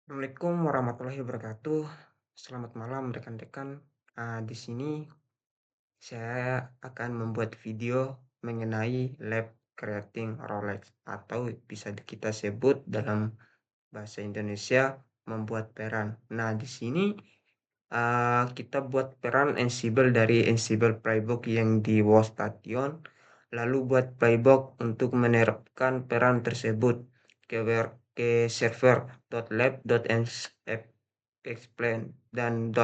Assalamualaikum warahmatullahi wabarakatuh. Selamat malam rekan-rekan. Di sini saya akan membuat video mengenai lab creating Rolex atau bisa kita sebut dalam bahasa Indonesia membuat peran. Nah, di sini kita buat peran Ansible dari Ansible Playbook yang di Workstation, lalu buat playbook untuk menerapkan peran tersebut ke server .lab.explain dan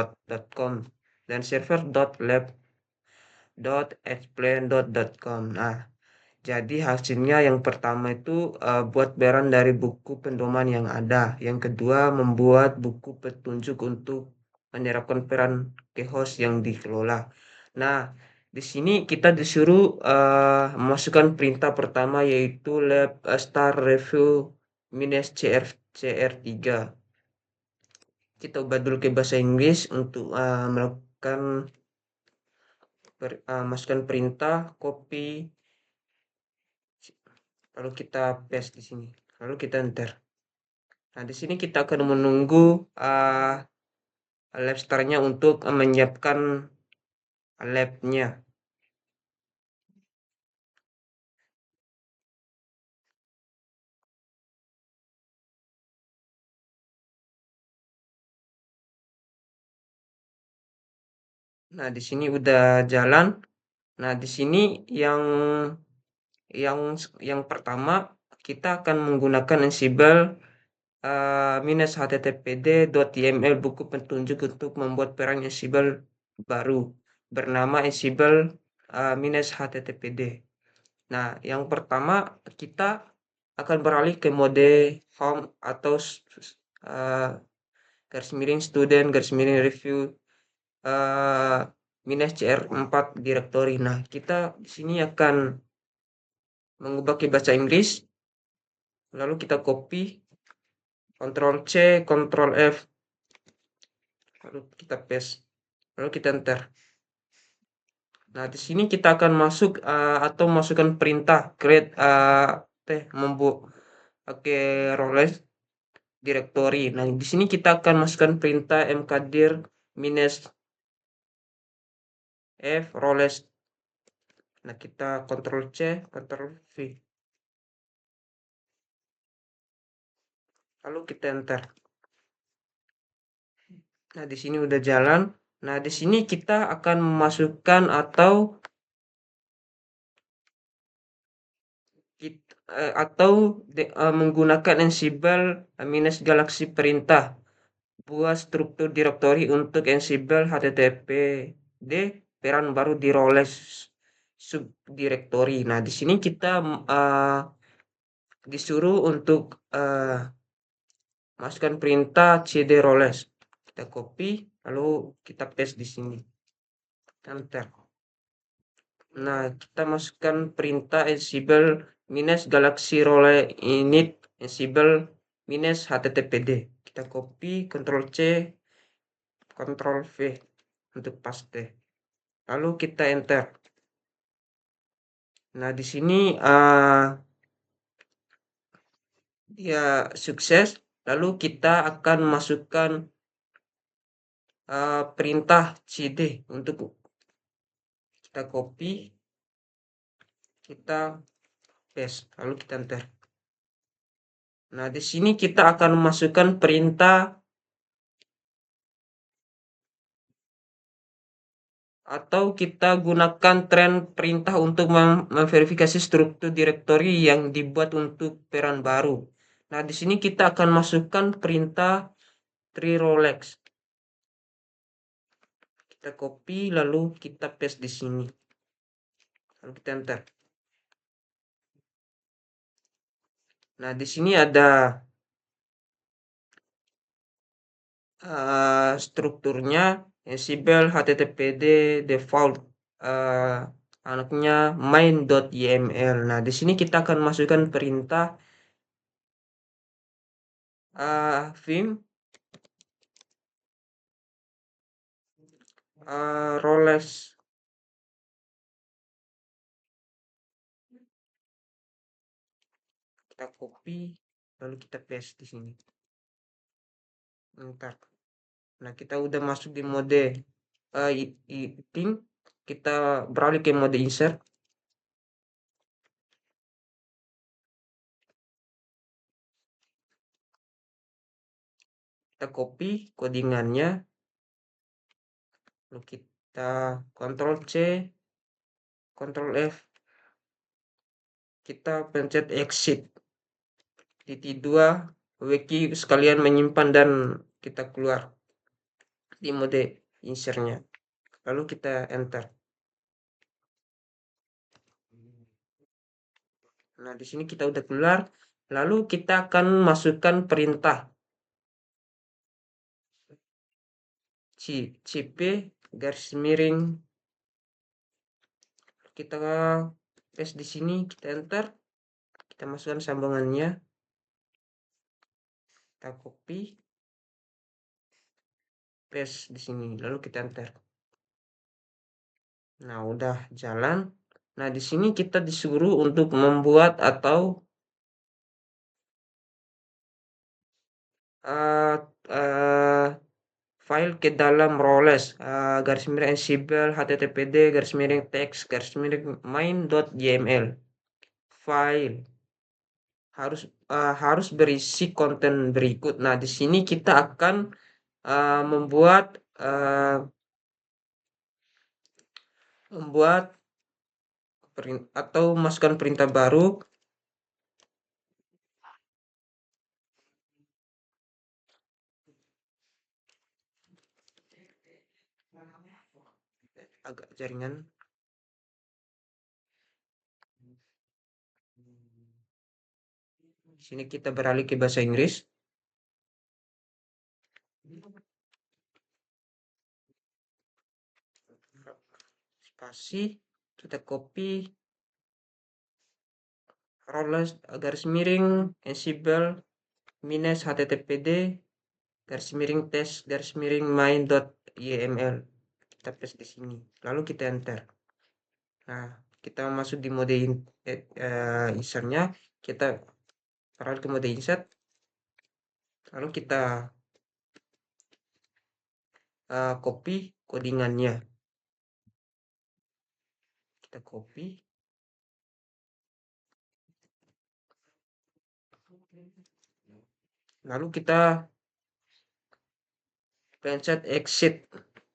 .com dan server .lab.explain.com. Nah, jadi hasilnya yang pertama itu buat peran dari buku pedoman yang ada. Yang kedua membuat buku petunjuk untuk menerapkan peran ke host yang dikelola. Nah, di sini kita disuruh memasukkan perintah pertama yaitu lab start review minus cr3. Kita ubah dulu ke bahasa Inggris untuk melakukan masukkan perintah copy, lalu kita paste di sini, lalu kita enter. Nah, di sini kita akan menunggu lab start-nya untuk menyiapkan lab-nya. Nah, di sini udah jalan. Nah, di sini yang yang pertama kita akan menggunakan Ansible minus httpd.yml buku petunjuk untuk membuat perang Ansible baru bernama Ansible minus httpd. Nah, yang pertama kita akan beralih ke mode home atau garis miring student garis miring review minus cr4 directory. Nah, kita di sini akan mengubah ke bahasa Inggris, lalu kita copy, Ctrl C, Ctrl F, lalu kita paste, lalu kita enter. Nah, di sini kita akan masuk atau masukkan perintah create membuat Rolex directory. Nah, di sini kita akan masukkan perintah mkdir minus f Rolex. Nah, kita Ctrl C, Ctrl V. Lalu kita enter. Nah, di sini udah jalan. Nah, di sini kita akan memasukkan menggunakan Ansible minus galaxy perintah buat struktur directory untuk Ansible httpd peran baru di Rolex subdirectory. Nah, di sini kita disuruh untuk masukkan perintah cd Rolex. Kita copy, lalu kita paste di sini. Enter. Nah, kita masukkan perintah Ansible minus galaxy role init Ansible minus httpd. Kita copy, Ctrl C, Ctrl V untuk paste. Lalu kita enter. Nah, di sini dia sukses. Lalu kita akan masukkan perintah cd untuk kita copy, kita paste, lalu kita enter. Nah, di sini kita akan memasukkan perintah atau kita gunakan tren perintah untuk memverifikasi struktur directory yang dibuat untuk peran baru. Nah, di sini kita akan masukkan perintah tree Rolex. Kita copy lalu kita paste di sini. Lalu kita enter. Nah, di sini ada strukturnya Ansible httpd default anaknya main.yml. Nah, di sini kita akan masukkan perintah vim Rolex. Kita copy lalu kita paste di sini. Bentar. Nah, kita udah masuk di mode editing, kita beralih ke mode insert. Kita copy codingannya, lalu kita Ctrl C, Ctrl F, kita pencet exit. Titik 2, wiki sekalian menyimpan dan kita keluar di mode insertnya. Lalu kita enter. Nah, di sini kita udah keluar. Lalu kita akan masukkan perintah cp garis miring. Kita paste di sini, kita enter. Kita masukkan sambungannya. Kita copy, paste di sini. Lalu kita enter. Nah, udah jalan. Nah, di sini kita disuruh untuk membuat atau uh, uh, file ke dalam roles garis miring Ansible httpd garis miring teks garis miring main.yml file harus berisi konten berikut. Nah, di sini kita akan membuat atau masukkan perintah baru. Agak jaringan. Di sini kita beralih ke bahasa Inggris. Spasi, kita copy roles garis miring Ansible minus httpd garis miring tes garis miring main.yml. Kita paste di sini. Lalu kita enter. Nah, kita masuk di mode insertnya. Kita beralih ke mode insert. Lalu kita copy codingannya. Kita copy. Lalu kita pencet exit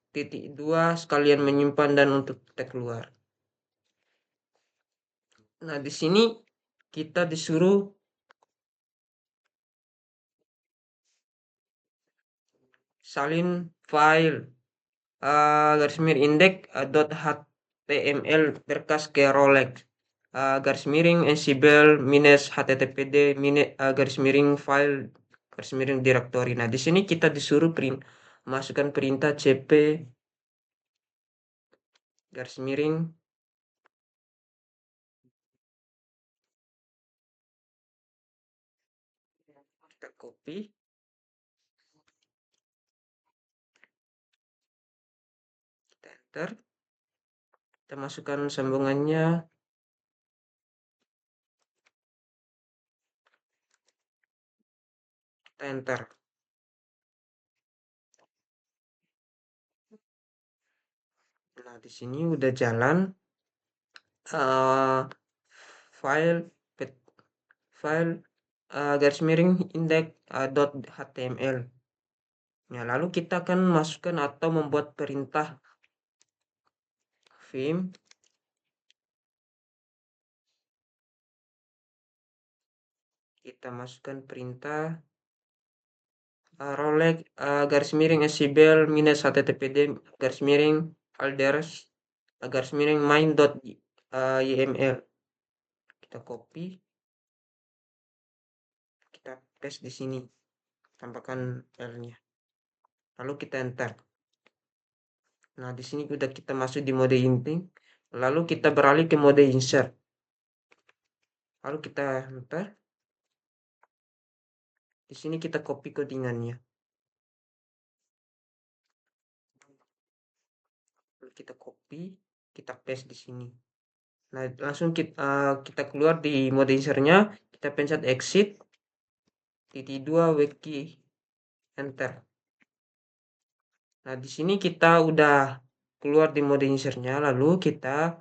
titik 2 sekalian menyimpan dan untuk kita keluar. Nah, di sini kita disuruh salin file garis miring index.html berkas ke rolex garis miring ansible minus httpd garis miring file garis miring directory. Nah, di sini kita disuruh masukkan perintah cp garis miring kita copy, kita enter, kita masukkan sambungannya, kita enter. Nah, di sini udah jalan file garis miring index.html. Nah, lalu kita akan masukkan atau membuat perintah vim kita masukkan perintah rolex garis miring sbl minus httpd garis miring folders garis miring main.yml. Kita copy, kita paste di sini, tambahkan filenya, lalu kita enter. Nah, di sini udah kita masuk di mode inting, lalu kita beralih ke mode insert. Lalu kita enter. Di sini kita copy codingannya. Lalu kita copy, kita paste di sini. Nah, langsung kita keluar di mode insertnya, kita pencet exit, titik 2 wiki, enter. Nah, di sini kita udah keluar di mode insert-nya, lalu kita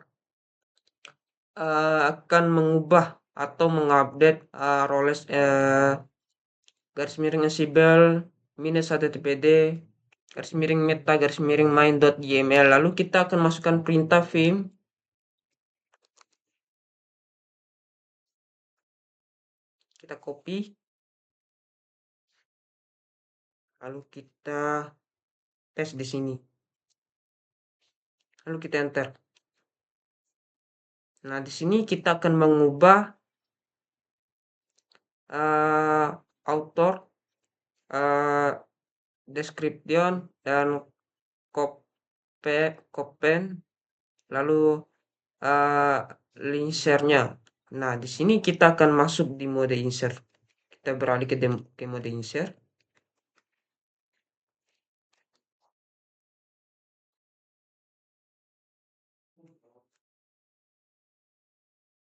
akan mengubah atau mengupdate roles garis miring Ansible minus httpd garis miring meta garis miring main.yml. Lalu kita akan masukkan perintah vim. Kita copy, lalu kita paste di sini. Lalu kita enter. Nah, di sini kita akan mengubah author, description, dan copen, lalu link share-nya. Nah, di sini kita akan masuk di mode insert. Kita beralih ke mode insert.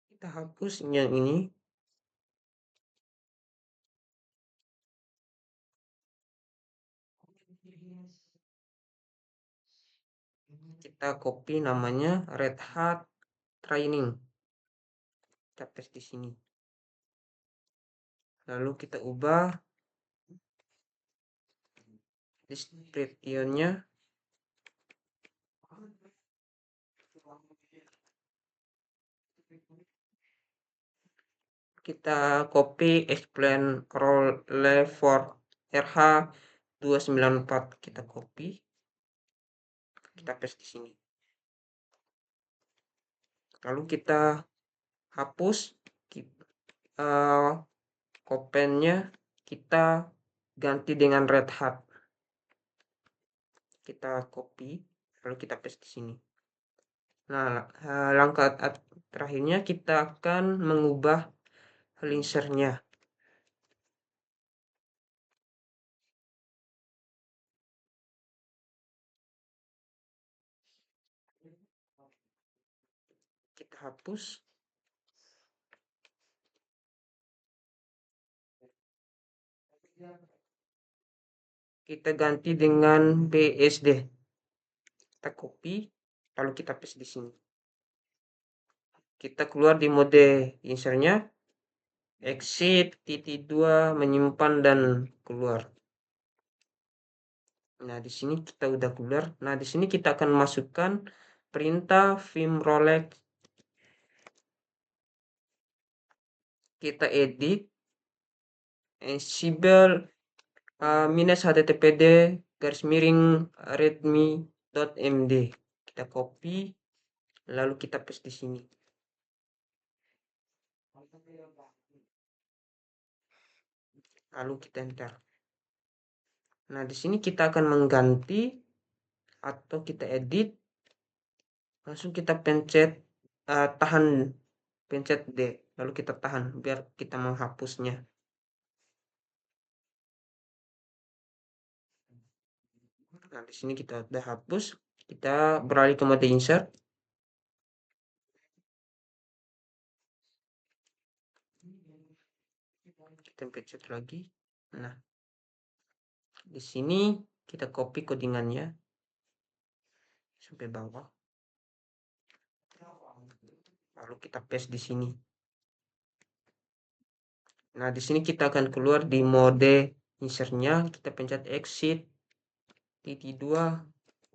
Kita hapus yang ini. Kita copy namanya Red Hat Training. Kita paste di sini. Lalu kita ubah description-nya. Kita copy explain role for RH 294. Kita copy. Kita paste di sini. Lalu kita hapus copennya, kita ganti dengan Red Hat. Kita copy, lalu kita paste di sini. Nah, langkah terakhirnya kita akan mengubah link share-nya. Kita hapus. Kita ganti dengan BSD. Kita copy, lalu kita paste di sini. Kita keluar di mode insert-nya, exit, titik 2, menyimpan dan keluar. Nah, di sini kita udah keluar. Nah, di sini kita akan masukkan perintah vim rolex. Kita edit Ansible minus httpd garis miring readme.md. Kita copy, lalu kita paste di sini. Lalu kita enter. Nah, di sini kita akan mengganti atau kita edit. Langsung kita pencet tahan, pencet D, lalu kita tahan biar kita menghapusnya. Nah, di sini kita udah hapus. Kita beralih ke mode insert. Kita pencet lagi. Nah, di sini kita copy codingannya sampai bawah. Lalu kita paste di sini. Nah, di sini kita akan keluar di mode insert-nya. Kita pencet exit, titik 2,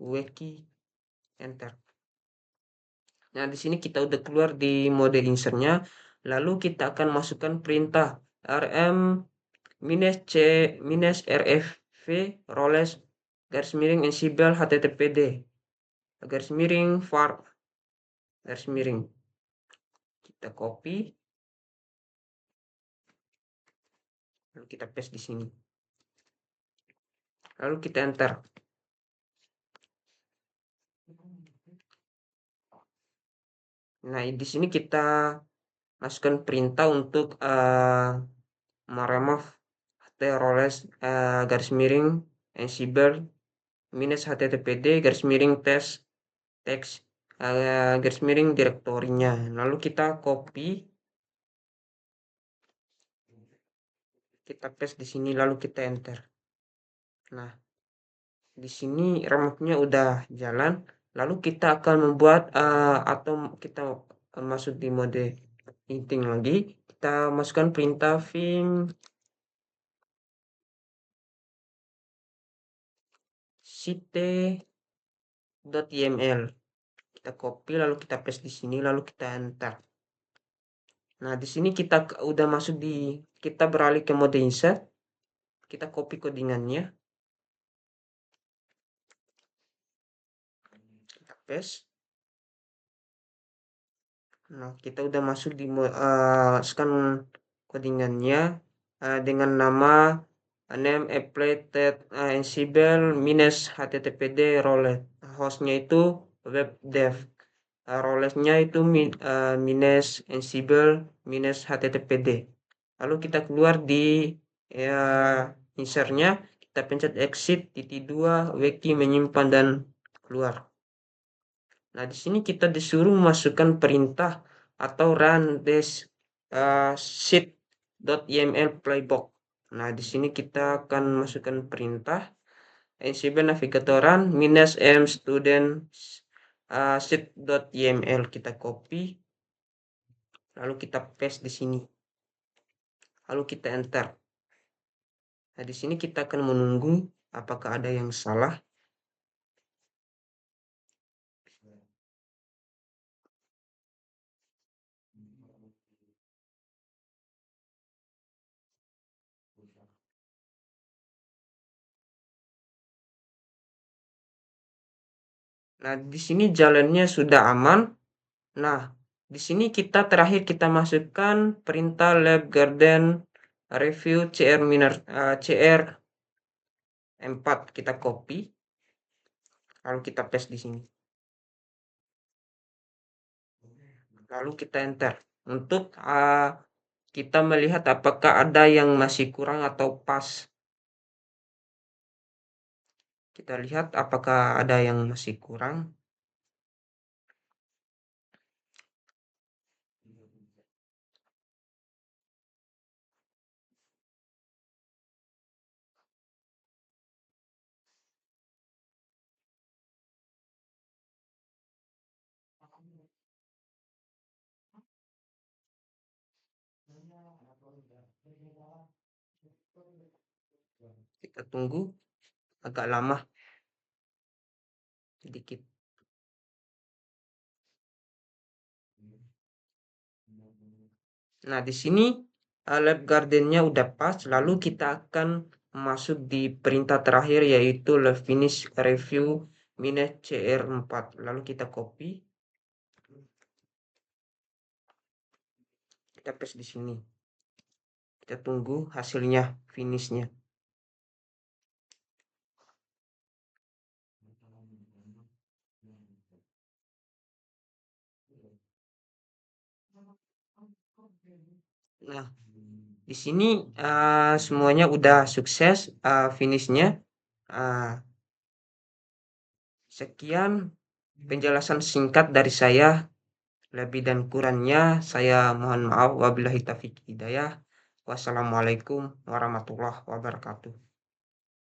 wiki, enter. Nah, di sini kita udah keluar di mode insert-nya. Lalu kita akan masukkan perintah rm -c -rfv roles garis miring ansible httpd garis miring var garis miring. Kita copy, lalu kita paste di sini. Lalu kita enter. Nah, di sini kita masukkan perintah untuk meremove roles garis miring ansible minus httpd garis miring teks garis miring direktorinya. Lalu kita copy, kita paste di sini, lalu kita enter. Nah, Di sini remote-nya udah jalan, lalu kita akan membuat atau kita masuk di mode inting lagi, kita masukkan perintah vim cite.yml. Kita copy lalu kita paste di sini lalu kita enter. Nah, di sini kita udah masuk kita beralih ke mode insert. Kita copy codingannya, kita paste. Nah, kita udah masuk di scan codingannya dengan nama name applet ansible minus httpd rolet. Hostnya itu web dev. Roletnya itu minus ansible minus httpd. Lalu kita keluar di ya, insertnya, kita pencet exit titik 2 wiki menyimpan dan keluar. Nah, di sini kita disuruh memasukkan perintah atau run dash sheet.yml playbook. Nah, di sini kita akan masukkan perintah ansible navigator run minus m student sheet.yml. Kita copy, lalu kita paste di sini, lalu kita enter. Nah, di sini kita akan menunggu apakah ada yang salah. Nah, di sini jalannya sudah aman. Nah, di sini terakhir kita masukkan perintah lab garden review cr 4. Kita copy, lalu kita paste di sini. Lalu kita enter untuk kita melihat apakah ada yang masih kurang atau pas. Kita lihat apakah ada yang masih kurang. Kita tunggu agak lama sedikit. Nah, di sini lab gardennya udah pas, lalu kita akan masuk di perintah terakhir yaitu lab finish review minus cr4. Lalu kita copy, kita paste di sini. Kita tunggu hasilnya, finishnya. Nah, di sini semuanya udah sukses finishnya. Sekian penjelasan singkat dari saya. Lebih dan kurangnya saya mohon maaf. Wabillahi taufiq hidayah. Wassalamualaikum warahmatullahi wabarakatuh.